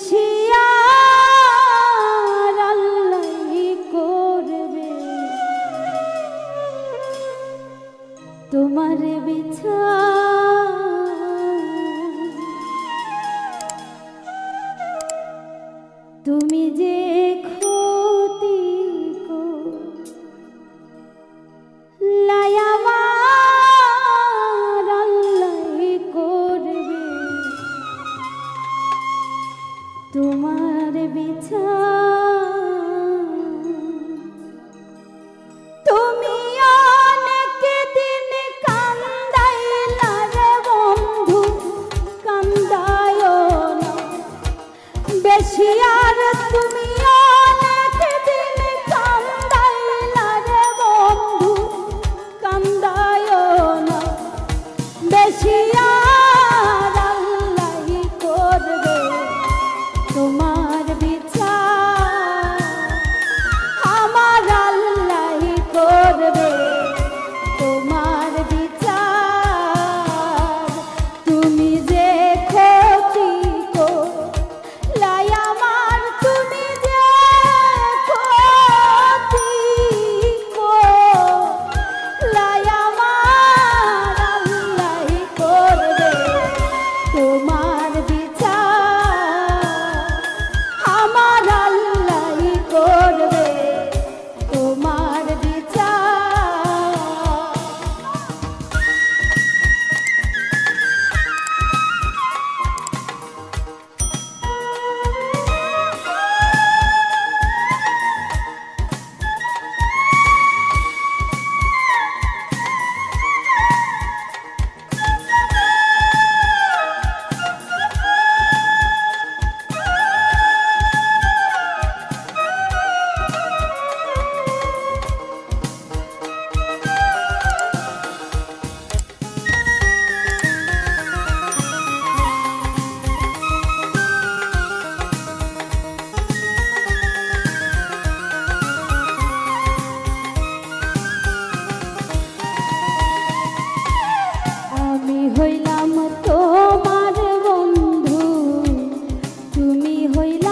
বেশি আর আল্লাহই করবে তোমার বিচার। তুমি যে ক্ষতি করলাই আমার আল্লাহই করবে তোমার বিচার। তুমি অনেক দিন কান্দাইলা রে বন্ধু, কান্দায়ও না বেশি আর। তুমি অনেক দিন কান্দাইলা রে বন্ধু, কান্দায়ও না বেশি আর আল্লাহই করবে তোমার বিচার। আমার আল্লাহই করবে তোমার বিচার। তুমি যে ক্ষতি করলাই আমার, তুমি যে ক্ষতি করলাই আমার আল্লাহই করবে তোমার বিচার। আমার আল্লাহই করবে তোমার বিচার। আমি হইলাম তোমার বন্ধু, তুমি হইলে